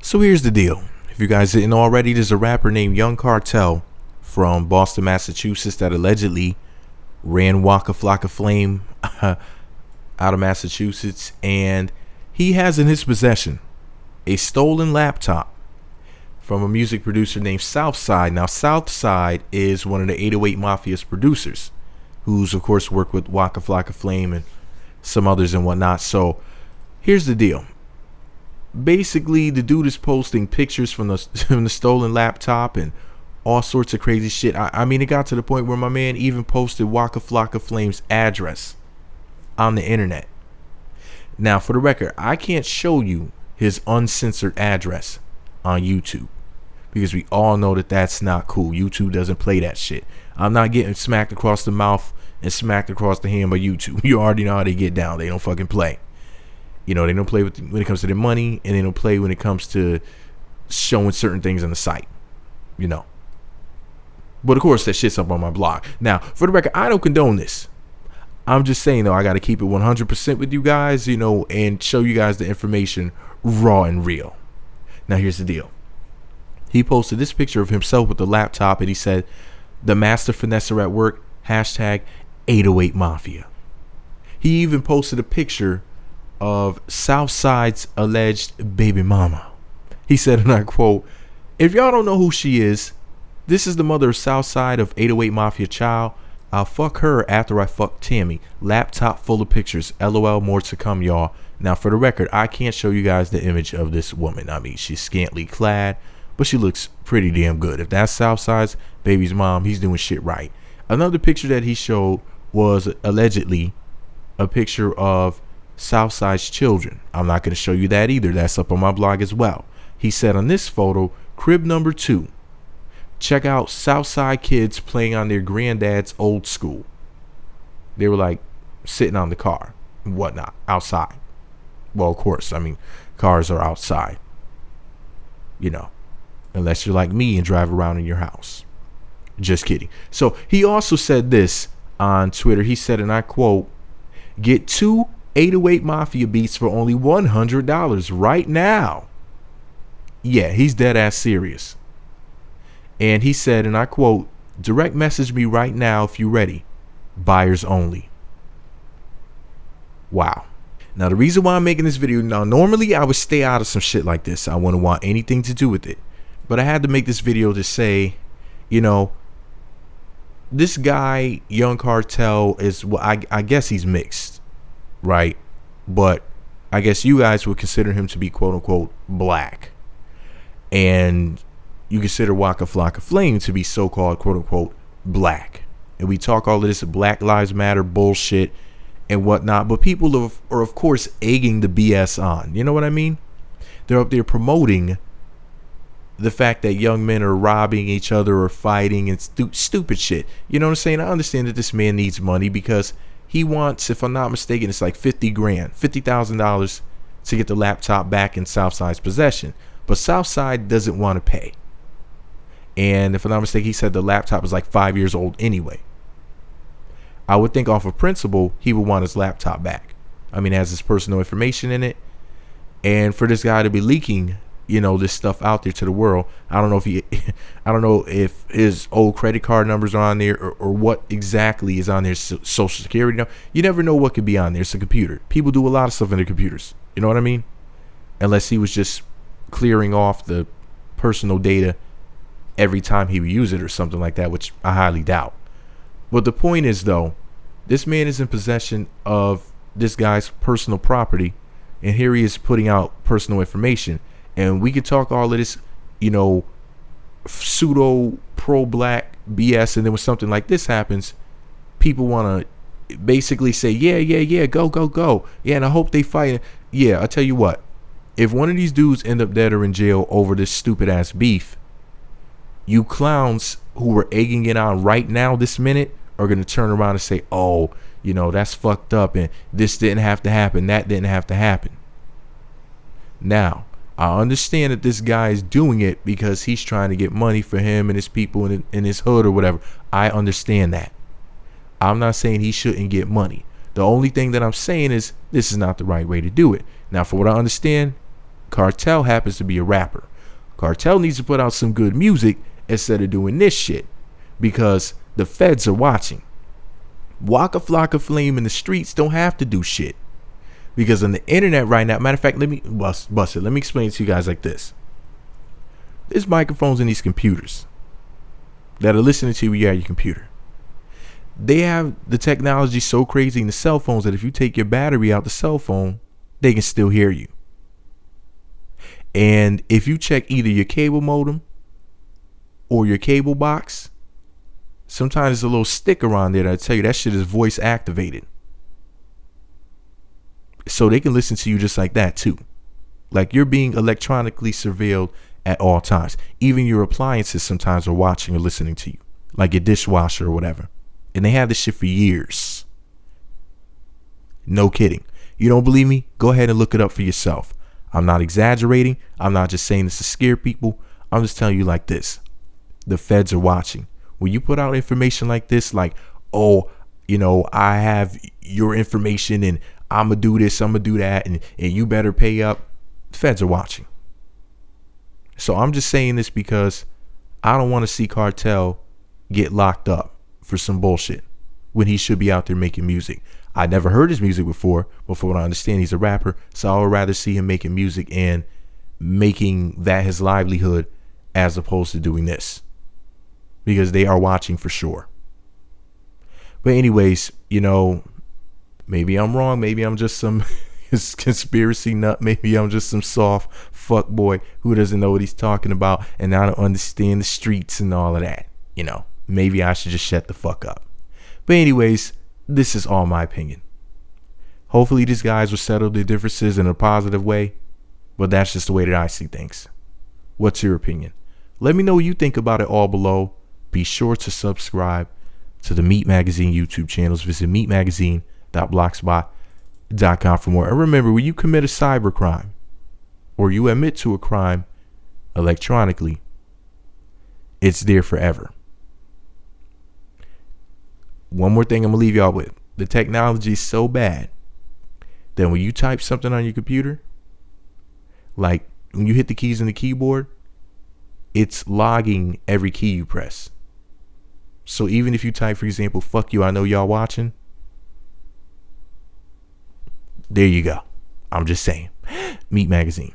So here's the deal. If you guys didn't already, there's a rapper named Young Cartel from Boston, Massachusetts that allegedly ran Waka Flocka Flame out of Massachusetts, and he has in his possession a stolen laptop from a music producer named Southside. Now, Southside is one of the 808 Mafia's producers, who's of course worked with Waka Flocka Flame and some others and whatnot. So here's the deal. Basically, the dude is posting pictures from the stolen laptop and all sorts of crazy shit. I mean, it got to the point where my man even posted Waka Flocka Flame's address on the internet. Now, for the record, I can't show you his uncensored address on YouTube because we all know that that's not cool. YouTube doesn't play that shit. I'm not getting smacked across the mouth and smacked across the hand by YouTube. You already know how they get down. They don't fucking play. You know, they don't play when it comes to their money, and they don't play when it comes to showing certain things on the site, you know. But of course, that shit's up on my blog. Now, for the record, I don't condone this. I'm just saying, though, I got to keep it 100% with you guys, you know, and show you guys the information raw and real. Now, here's the deal. He posted this picture of himself with the laptop, and he said, "The master finesser at work, hashtag 808 Mafia." He even posted a picture of Southside's alleged baby mama. He said, and I quote, "If y'all don't know who she is, this is the mother of Southside of 808 Mafia child. I'll fuck her after I fuck Tammy. Laptop full of pictures. LOL, more to come, y'all." Now, for the record, I can't show you guys the image of this woman. I mean, she's scantily clad, but she looks pretty damn good. If that's Southside's baby's mom, he's doing shit right. Another picture that he showed was allegedly a picture of Southside's children. I'm not going to show you that either. That's up on my blog as well. He said on this photo, crib number 2. Check out Southside kids playing on their granddad's old school. They were like sitting on the car and whatnot outside. Well, of course, I mean, cars are outside, you know, unless you're like me and drive around in your house. Just kidding. So he also said this on Twitter. He said, and I quote, "Get 2 808 Mafia beats for only $100 right now." Yeah, he's dead ass serious. And he said, and I quote, "Direct message me right now if you're ready. Buyers only." Wow. Now, the reason why I'm making this video, now normally I would stay out of some shit like this. I wouldn't want anything to do with it. But I had to make this video to say, you know, this guy, Young Cartel, is, well, I guess he's mixed, right? But I guess you guys would consider him to be quote unquote black. And you consider Waka Flocka Flame to be so-called quote unquote black. And we talk all of this Black Lives Matter bullshit and whatnot, but people are of course egging the BS on. You know what I mean? They're up there promoting the fact that young men are robbing each other or fighting and stupid shit. You know what I'm saying? I understand that this man needs money because he wants, if I'm not mistaken, it's like $50,000 to get the laptop back in Southside's possession. But Southside doesn't want to pay. And if I'm not mistaken, he said the laptop is like 5 years old anyway. I would think off of principle, he would want his laptop back. I mean, it has his personal information in it. And for this guy to be leaking, you know, this stuff out there to the world, I don't know if his old credit card numbers are on there or what exactly is on their social security number. You never know what could be on there. It's a computer. People do a lot of stuff in their computers. You know what I mean? Unless he was just clearing off the personal data every time he would use it or something like that, which I highly doubt. But the point is, though, this man is in possession of this guy's personal property, and here he is putting out personal information. And we could talk all of this, you know, pseudo pro-black BS, and then when something like this happens, people want to basically say, yeah, go. Yeah, and I hope they fight. Yeah, I'll tell you what. If one of these dudes end up dead or in jail over this stupid-ass beef, you clowns who are egging it on right now, this minute, are going to turn around and say, oh, you know, that's fucked up, and this didn't have to happen, that didn't have to happen. Now, I understand that this guy is doing it because he's trying to get money for him and his people in his hood or whatever. I understand that. I'm not saying he shouldn't get money. The only thing that I'm saying is this is not the right way to do it. Now, for what I understand, Cartel happens to be a rapper. Cartel needs to put out some good music instead of doing this shit, because the feds are watching. Waka Flocka Flame in the streets don't have to do shit, because on the internet right now, matter of fact, let me bust it. Let me explain it to you guys like this. There's microphones in these computers that are listening to you at your computer. They have the technology so crazy in the cell phones that if you take your battery out the cell phone, they can still hear you. And if you check either your cable modem or your cable box, sometimes there's a little sticker on there that'll tell you that shit is voice activated. So they can listen to you just like that too. Like you're being electronically surveilled at all times. Even your appliances sometimes are watching or listening to you, like your dishwasher or whatever. And they have this shit for years. No kidding. You don't believe me? Go ahead and look it up for yourself. I'm not exaggerating. I'm not just saying this to scare people. I'm just telling you like this. The feds are watching. When you put out information like this, like, oh, you know, I have your information and I'm going to do this, I'm going to do that, and you better pay up. The feds are watching. So I'm just saying this because I don't want to see Cartel get locked up for some bullshit when he should be out there making music. I never heard his music before, but from what I understand, he's a rapper. So I would rather see him making music and making that his livelihood as opposed to doing this, because they are watching for sure. But anyways, you know, maybe I'm wrong. Maybe I'm just some conspiracy nut. Maybe I'm just some soft fuck boy who doesn't know what he's talking about and I don't understand the streets and all of that. You know, maybe I should just shut the fuck up. But anyways, this is all my opinion. Hopefully these guys will settle their differences in a positive way, but that's just the way that I see things. What's your opinion? Let me know what you think about it all below. Be sure to subscribe to the Meat Magazine YouTube channels. Visit meatmagazine.blogspot.com for more. And remember, when you commit a cyber crime or you admit to a crime electronically, it's there forever. One more thing I'm going to leave y'all with. The technology is so bad that when you type something on your computer, like when you hit the keys on the keyboard, it's logging every key you press. So even if you type, for example, fuck you, I know y'all watching. There you go. I'm just saying. Meat Magazine.